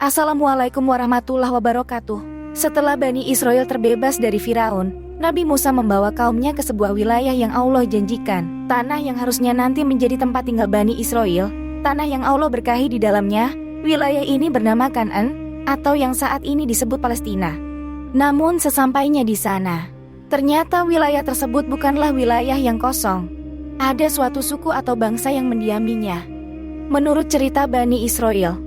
Assalamualaikum warahmatullahi wabarakatuh. Setelah Bani Israel terbebas dari Firaun, Nabi Musa membawa kaumnya ke sebuah wilayah yang Allah janjikan. Tanah yang harusnya nanti menjadi tempat tinggal Bani Israel, tanah yang Allah berkahi di dalamnya. Wilayah ini bernama Kan'an, atau yang saat ini disebut Palestina. Namun sesampainya di sana, ternyata wilayah tersebut bukanlah wilayah yang kosong. Ada suatu suku atau bangsa yang mendiaminya. Menurut cerita Bani Israel,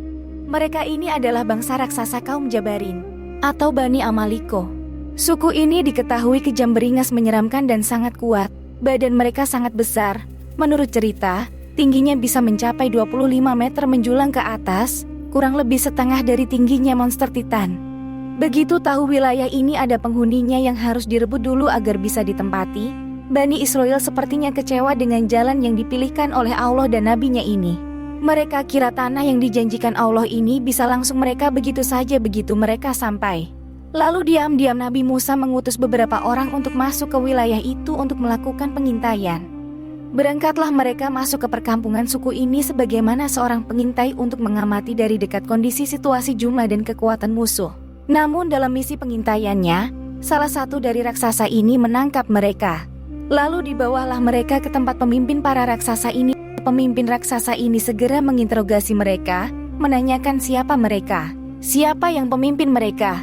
mereka ini adalah bangsa raksasa kaum Jabarin, atau Bani Amaliko. Suku ini diketahui kejam, beringas, menyeramkan dan sangat kuat. Badan mereka sangat besar. Menurut cerita, tingginya bisa mencapai 25 meter menjulang ke atas, kurang lebih setengah dari tingginya monster Titan. Begitu tahu wilayah ini ada penghuninya yang harus direbut dulu agar bisa ditempati, Bani Israel sepertinya kecewa dengan jalan yang dipilihkan oleh Allah dan nabinya ini. Mereka kira tanah yang dijanjikan Allah ini bisa langsung mereka begitu saja begitu mereka sampai. Lalu diam-diam Nabi Musa mengutus beberapa orang untuk masuk ke wilayah itu untuk melakukan pengintaian. Berangkatlah mereka masuk ke perkampungan suku ini sebagaimana seorang pengintai untuk mengamati dari dekat kondisi, situasi, jumlah dan kekuatan musuh. Namun dalam misi pengintaiannya, salah satu dari raksasa ini menangkap mereka. Lalu dibawalah mereka ke tempat pemimpin para raksasa ini. Pemimpin raksasa ini segera menginterogasi mereka, menanyakan siapa mereka, siapa yang pemimpin mereka,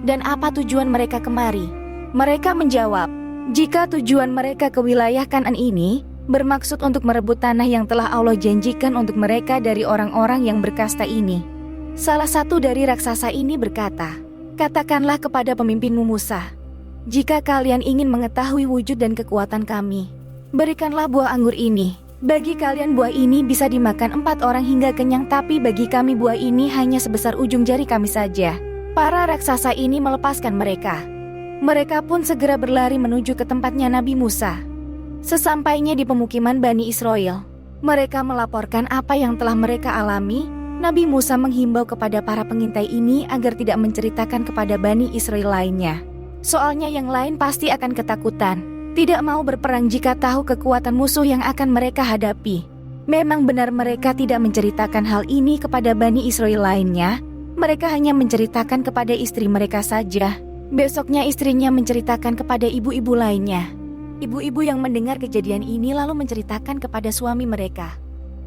dan apa tujuan mereka kemari. Mereka menjawab, jika tujuan mereka ke wilayah Kan'an ini bermaksud untuk merebut tanah yang telah Allah janjikan untuk mereka dari orang-orang yang berkasta ini. Salah satu dari raksasa ini berkata, katakanlah kepada pemimpinmu Musa, jika kalian ingin mengetahui wujud dan kekuatan kami, berikanlah buah anggur ini. Bagi kalian buah ini bisa dimakan 4 orang hingga kenyang, tapi bagi kami buah ini hanya sebesar ujung jari kami saja. Para raksasa ini melepaskan mereka. Mereka pun segera berlari menuju ke tempatnya Nabi Musa. Sesampainya di pemukiman Bani Israel, mereka melaporkan apa yang telah mereka alami. Nabi Musa menghimbau kepada para pengintai ini agar tidak menceritakan kepada Bani Israel lainnya. Soalnya yang lain pasti akan ketakutan, tidak mau berperang jika tahu kekuatan musuh yang akan mereka hadapi. Memang benar mereka tidak menceritakan hal ini kepada Bani Israel lainnya. Mereka hanya menceritakan kepada istri mereka saja. Besoknya istrinya menceritakan kepada ibu-ibu lainnya. Ibu-ibu yang mendengar kejadian ini lalu menceritakan kepada suami mereka.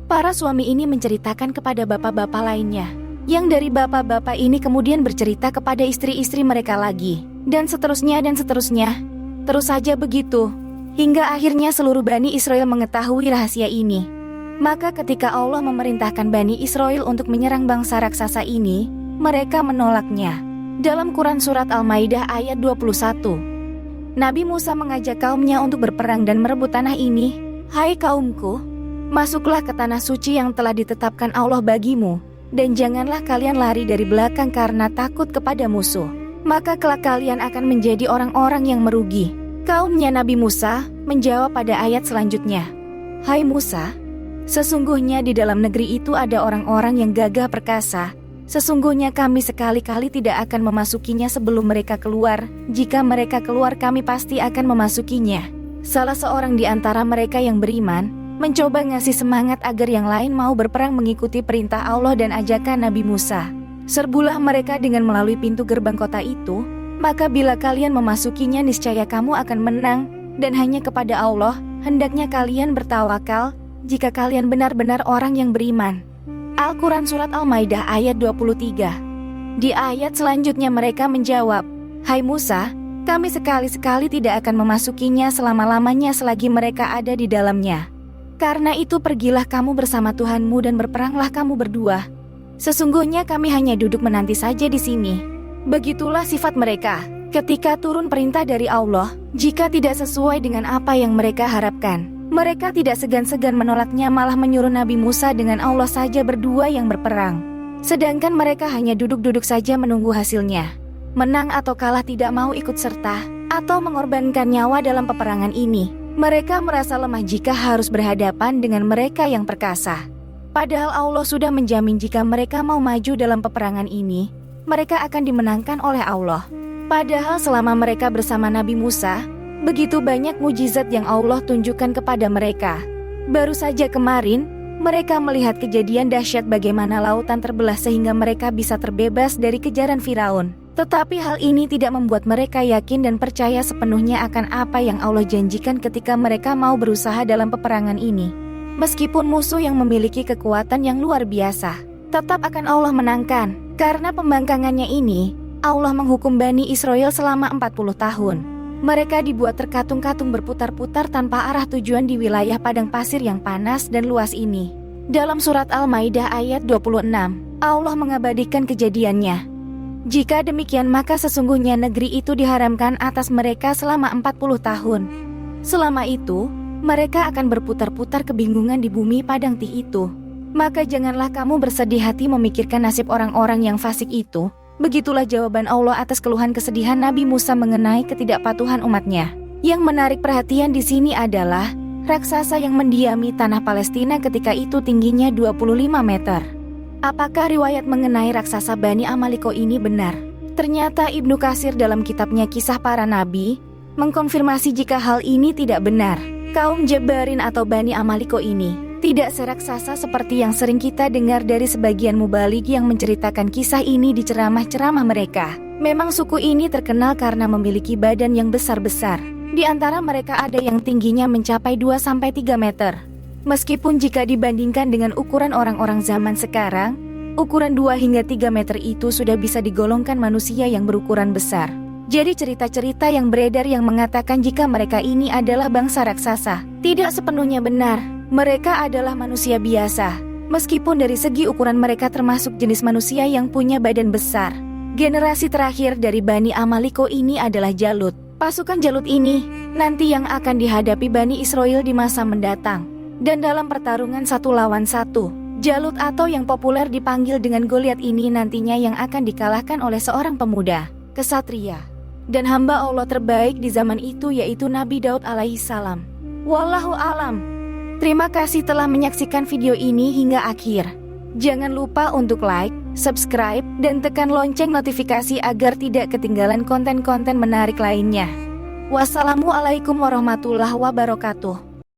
Para suami ini menceritakan kepada bapak-bapak lainnya. Yang dari bapak-bapak ini kemudian bercerita kepada istri-istri mereka lagi. Dan seterusnya dan seterusnya. Terus saja begitu, hingga akhirnya seluruh Bani Israel mengetahui rahasia ini. Maka ketika Allah memerintahkan Bani Israel untuk menyerang bangsa raksasa ini, mereka menolaknya. Dalam Quran Surat Al-Maidah ayat 21, Nabi Musa mengajak kaumnya untuk berperang dan merebut tanah ini. Hai kaumku, masuklah ke tanah suci yang telah ditetapkan Allah bagimu, dan janganlah kalian lari dari belakang karena takut kepada musuh. Maka kelak kalian akan menjadi orang-orang yang merugi. Kaumnya Nabi Musa menjawab pada ayat selanjutnya, hai Musa, sesungguhnya di dalam negeri itu ada orang-orang yang gagah perkasa. Sesungguhnya kami sekali-kali tidak akan memasukinya sebelum mereka keluar. Jika mereka keluar kami pasti akan memasukinya. Salah seorang di antara mereka yang beriman mencoba ngasih semangat agar yang lain mau berperang mengikuti perintah Allah dan ajakan Nabi Musa. Serbulah mereka dengan melalui pintu gerbang kota itu, maka bila kalian memasukinya niscaya kamu akan menang, dan hanya kepada Allah hendaknya kalian bertawakal jika kalian benar-benar orang yang beriman. Al-Quran Surat Al-Maidah ayat 23. Di ayat selanjutnya mereka menjawab, hai Musa, kami sekali-sekali tidak akan memasukinya selama-lamanya selagi mereka ada di dalamnya. Karena itu pergilah kamu bersama Tuhanmu dan berperanglah kamu berdua. Sesungguhnya kami hanya duduk menanti saja di sini. Begitulah sifat mereka ketika turun perintah dari Allah. Jika tidak sesuai dengan apa yang mereka harapkan, mereka tidak segan-segan menolaknya, malah menyuruh Nabi Musa dengan Allah saja berdua yang berperang. Sedangkan mereka hanya duduk-duduk saja menunggu hasilnya. Menang atau kalah tidak mau ikut serta atau mengorbankan nyawa dalam peperangan ini. Mereka merasa lemah jika harus berhadapan dengan mereka yang perkasa. Padahal Allah sudah menjamin jika mereka mau maju dalam peperangan ini, mereka akan dimenangkan oleh Allah. Padahal selama mereka bersama Nabi Musa, begitu banyak mujizat yang Allah tunjukkan kepada mereka. Baru saja kemarin, Mereka melihat kejadian dahsyat bagaimana lautan terbelah sehingga mereka bisa terbebas dari kejaran Firaun. Tetapi hal ini tidak membuat mereka yakin dan percaya sepenuhnya akan apa yang Allah janjikan ketika mereka mau berusaha dalam peperangan ini. Meskipun musuh yang memiliki kekuatan yang luar biasa, tetap akan Allah menangkan. Karena pembangkangannya ini, Allah menghukum Bani Israel selama 40 tahun. Mereka dibuat terkatung-katung berputar-putar tanpa arah tujuan di wilayah padang pasir yang panas dan luas ini. Dalam surat Al-Maidah ayat 26, Allah mengabadikan kejadiannya. Jika demikian maka sesungguhnya negeri itu diharamkan atas mereka selama 40 tahun. Selama itu, mereka akan berputar-putar kebingungan di bumi padang tih itu. Maka janganlah kamu bersedih hati memikirkan nasib orang-orang yang fasik itu. Begitulah jawaban Allah atas keluhan kesedihan Nabi Musa mengenai ketidakpatuhan umatnya. Yang menarik perhatian di sini adalah raksasa yang mendiami tanah Palestina ketika itu tingginya 25 meter. Apakah riwayat mengenai raksasa Bani Amaliko ini benar? Ternyata Ibnu Katsir dalam kitabnya Kisah Para Nabi mengkonfirmasi jika hal ini tidak benar. Kaum Jabarin atau Bani Amaliko ini tidak seraksasa seperti yang sering kita dengar dari sebagian mubalik yang menceritakan kisah ini di ceramah-ceramah mereka. Memang suku ini terkenal karena memiliki badan yang besar-besar. Di antara mereka ada yang tingginya mencapai 2-3 meter. Meskipun jika dibandingkan dengan ukuran orang-orang zaman sekarang, ukuran 2 hingga 3 meter itu sudah bisa digolongkan manusia yang berukuran besar. Jadi cerita-cerita yang beredar yang mengatakan jika mereka ini adalah bangsa raksasa, tidak sepenuhnya benar. Mereka adalah manusia biasa. Meskipun dari segi ukuran mereka termasuk jenis manusia yang punya badan besar. Generasi terakhir dari Bani Amaliko ini adalah Jalut. Pasukan Jalut ini nanti yang akan dihadapi Bani Israel di masa mendatang. Dan dalam pertarungan 1 lawan 1, Jalut atau yang populer dipanggil dengan Goliat ini nantinya yang akan dikalahkan oleh seorang pemuda, kesatria, dan hamba Allah terbaik di zaman itu yaitu Nabi Daud alaihissalam. Wallahu alam. Terima kasih telah menyaksikan video ini hingga akhir. Jangan lupa untuk like, subscribe, dan tekan lonceng notifikasi agar tidak ketinggalan konten-konten menarik lainnya. Wassalamualaikum warahmatullahi wabarakatuh.